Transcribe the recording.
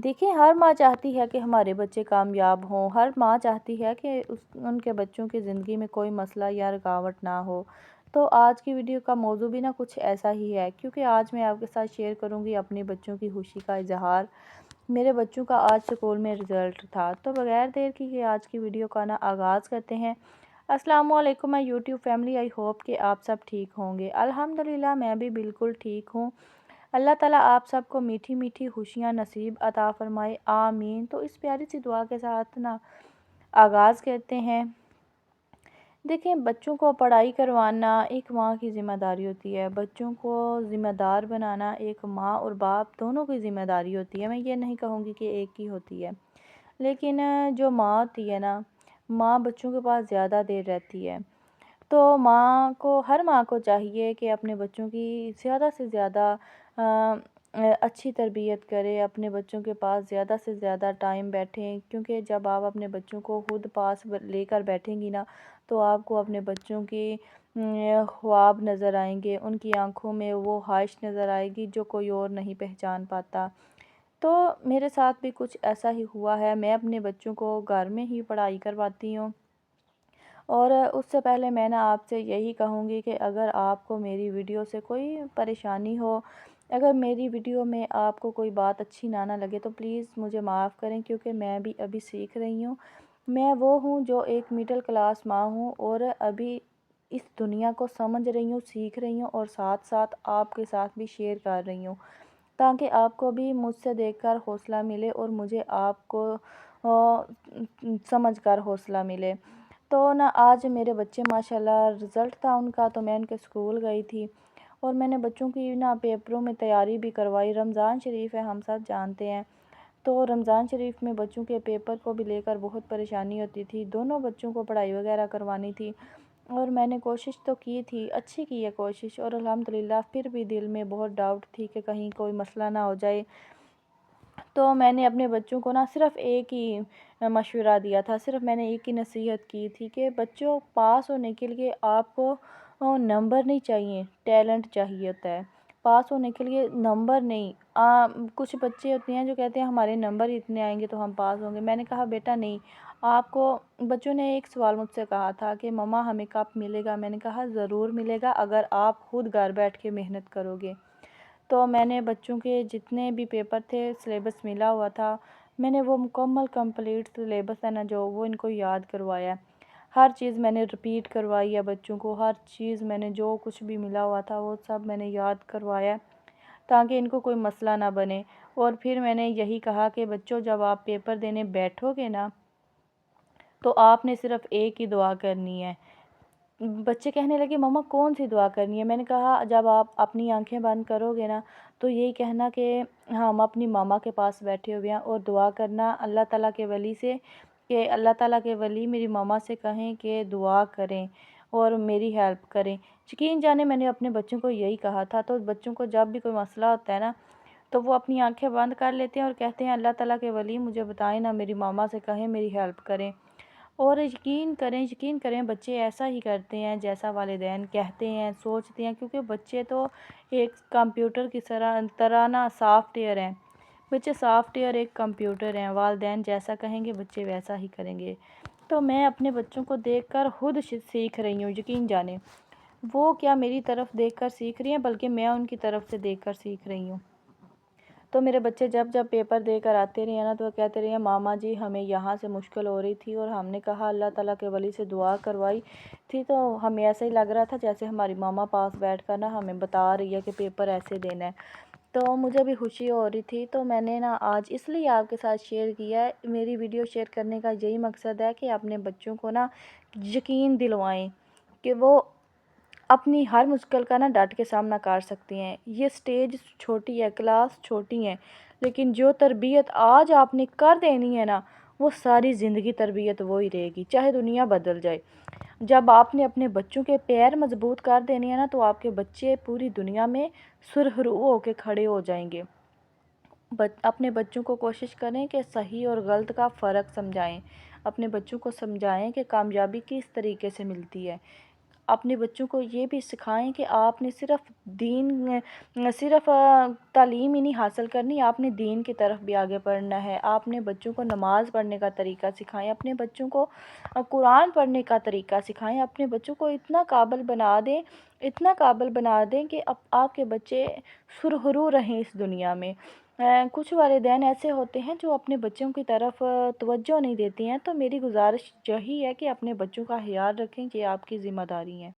دیکھیں، ہر ماں چاہتی ہے کہ ہمارے بچے کامیاب ہوں، ہر ماں چاہتی ہے کہ ان کے بچوں کی زندگی میں کوئی مسئلہ یا رکاوٹ نہ ہو۔ تو آج کی ویڈیو کا موضوع بھی کچھ ایسا ہی ہے، کیونکہ آج میں آپ کے ساتھ شیئر کروں گی اپنے بچوں کی خوشی کا اظہار۔ میرے بچوں کا آج اسکول میں رزلٹ تھا، تو بغیر دیر کی آج کی ویڈیو کا آغاز کرتے ہیں۔ السلام علیکم میں یوٹیوب فیملی، آئی ہوپ کہ آپ سب ٹھیک ہوں گے۔ الحمدللہ میں بھی بالکل ٹھیک ہوں۔ اللہ تعالیٰ آپ سب کو میٹھی میٹھی خوشیاں نصیب عطا فرمائے، آمین۔ تو اس پیاری سی دعا کے ساتھ آغاز کرتے ہیں۔ دیکھیں، بچوں کو پڑھائی کروانا ایک ماں کی ذمہ داری ہوتی ہے، بچوں کو ذمہ دار بنانا ایک ماں اور باپ دونوں کی ذمہ داری ہوتی ہے۔ میں یہ نہیں کہوں گی کہ ایک ہی ہوتی ہے، لیکن جو ماں ہوتی ہے ماں بچوں کے پاس زیادہ دیر رہتی ہے، تو ہر ماں کو چاہیے کہ اپنے بچوں کی زیادہ سے زیادہ اچھی تربیت کرے، اپنے بچوں کے پاس زیادہ سے زیادہ ٹائم بیٹھیں، کیونکہ جب آپ اپنے بچوں کو خود پاس لے کر بیٹھیں گی تو آپ کو اپنے بچوں کی خواب نظر آئیں گے، ان کی آنکھوں میں وہ خواہش نظر آئے گی جو کوئی اور نہیں پہچان پاتا۔ تو میرے ساتھ بھی کچھ ایسا ہی ہوا ہے، میں اپنے بچوں کو گھر میں ہی پڑھائی کرواتی ہوں۔ اور اس سے پہلے میں آپ سے یہی کہوں گی کہ اگر آپ کو میری ویڈیو سے کوئی پریشانی ہو، اگر میری ویڈیو میں آپ کو کوئی بات اچھی نہ لگے تو پلیز مجھے معاف کریں، کیونکہ میں بھی ابھی سیکھ رہی ہوں۔ میں وہ ہوں جو ایک مڈل کلاس ماں ہوں اور ابھی اس دنیا کو سمجھ رہی ہوں، سیکھ رہی ہوں، اور ساتھ ساتھ آپ کے ساتھ بھی شیئر کر رہی ہوں، تاکہ آپ کو بھی مجھ سے دیکھ کر حوصلہ ملے اور مجھے آپ کو سمجھ کر حوصلہ ملے۔ تو آج میرے بچے ماشاءاللہ رزلٹ تھا ان کا، تو میں ان کے اسکول گئی تھی اور میں نے بچوں کی پیپروں میں تیاری بھی کروائی۔ رمضان شریف ہے، ہم سب جانتے ہیں، تو رمضان شریف میں بچوں کے پیپر کو بھی لے کر بہت پریشانی ہوتی تھی، دونوں بچوں کو پڑھائی وغیرہ کروانی تھی، اور میں نے کوشش تو کی تھی، اچھی کی ہے کوشش، اور الحمدللہ پھر بھی دل میں بہت ڈاؤٹ تھی کہ کہیں کوئی مسئلہ نہ ہو جائے۔ تو میں نے اپنے بچوں کو صرف ایک ہی مشورہ دیا تھا، صرف میں نے ایک ہی نصیحت کی تھی کہ بچوں، پاس ہونے کے لیے آپ کو نمبر نہیں چاہیے، ٹیلنٹ چاہیے ہوتا ہے۔ پاس ہونے کے لیے نمبر نہیں، کچھ بچے ہوتے ہیں جو کہتے ہیں ہمارے نمبر اتنے آئیں گے تو ہم پاس ہوں گے۔ میں نے کہا بیٹا نہیں، آپ کو بچوں نے ایک سوال مجھ سے کہا تھا کہ مما ہمیں کب ملے گا؟ میں نے کہا ضرور ملے گا اگر آپ خود گھر بیٹھ کے محنت کرو گے۔ تو میں نے بچوں کے جتنے بھی پیپر تھے، سلیبس ملا ہوا تھا، میں نے وہ مکمل کمپلیٹ سلیبس ہے جو وہ ان کو یاد کروایا ہے، ہر چیز میں نے ریپیٹ کروائی ہے بچوں کو، ہر چیز میں نے جو کچھ بھی ملا ہوا تھا وہ سب میں نے یاد کروایا تاکہ ان کو کوئی مسئلہ نہ بنے۔ اور پھر میں نے یہی کہا کہ بچوں، جب آپ پیپر دینے بیٹھو گے تو آپ نے صرف ایک ہی دعا کرنی ہے۔ بچے کہنے لگے مما کون سی دعا کرنی ہے؟ میں نے کہا جب آپ اپنی آنکھیں بند کرو گے تو یہی کہنا کہ ہم اپنی ماما کے پاس بیٹھے ہوئے ہیں، اور دعا کرنا اللہ تعالیٰ کے ولی سے کہ اللہ تعالیٰ کے ولی میری ماما سے کہیں کہ دعا کریں اور میری ہیلپ کریں۔ یقین جانے میں نے اپنے بچوں کو یہی کہا تھا، تو بچوں کو جب بھی کوئی مسئلہ ہوتا ہے تو وہ اپنی آنکھیں بند کر لیتے ہیں اور کہتے ہیں اللہ تعالیٰ کے ولی مجھے بتائیں میری ماما سے کہیں میری ہیلپ کریں۔ اور یقین کریں بچے ایسا ہی کرتے ہیں جیسا والدین کہتے ہیں، سوچتے ہیں، کیونکہ بچے تو ایک کمپیوٹر کی طرح سافٹ ویئر ہیں، بچے سافٹ ویئر ایک کمپیوٹر ہیں، والدین جیسا کہیں گے بچے ویسا ہی کریں گے۔ تو میں اپنے بچوں کو دیکھ کر خود سیکھ رہی ہوں، یقین جانیں وہ کیا میری طرف دیکھ کر سیکھ رہی ہیں، بلکہ میں ان کی طرف سے دیکھ کر سیکھ رہی ہوں۔ تو میرے بچے جب پیپر دے کر آتے رہے تو کہتے رہے ہیں ماما جی ہمیں یہاں سے مشکل ہو رہی تھی اور ہم نے کہا اللہ تعالیٰ کے ولی سے دعا کروائی تھی، تو ہمیں ایسا ہی لگ رہا تھا جیسے ہماری ماما پاس بیٹھ کر ہمیں بتا رہی ہے کہ پیپر ایسے دینا ہے۔ تو مجھے بھی خوشی ہو رہی تھی، تو میں نے آج اس لیے آپ کے ساتھ شیئر کیا ہے۔ میری ویڈیو شیئر کرنے کا یہی مقصد ہے کہ اپنے بچوں کو یقین دلوائیں کہ وہ اپنی ہر مشکل کا ڈٹ کے سامنا کر سکتے ہیں۔ یہ سٹیج چھوٹی ہے، کلاس چھوٹی ہے، لیکن جو تربیت آج آپ نے کر دینی ہے وہ ساری زندگی تربیت وہی رہے گی، چاہے دنیا بدل جائے۔ جب آپ نے اپنے بچوں کے پیر مضبوط کر دینے ہیں تو آپ کے بچے پوری دنیا میں سرخرو ہو کے کھڑے ہو جائیں گے۔ اپنے بچوں کو کوشش کریں کہ صحیح اور غلط کا فرق سمجھائیں، اپنے بچوں کو سمجھائیں کہ کامیابی کس طریقے سے ملتی ہے۔ اپنے بچوں کو یہ بھی سکھائیں کہ آپ نے صرف تعلیم ہی نہیں حاصل کرنی، آپ نے دین کی طرف بھی آگے بڑھنا ہے۔ آپ اپنے بچوں کو نماز پڑھنے کا طریقہ سکھائیں، اپنے بچوں کو قرآن پڑھنے کا طریقہ سکھائیں، اپنے بچوں کو اتنا قابل بنا دیں کہ آپ کے بچے سرخرو رہیں اس دنیا میں۔ کچھ والدین ایسے ہوتے ہیں جو اپنے بچوں کی طرف توجہ نہیں دیتے ہیں، تو میری گزارش یہی ہے کہ اپنے بچوں کا خیال رکھیں، یہ آپ کی ذمہ داری ہے۔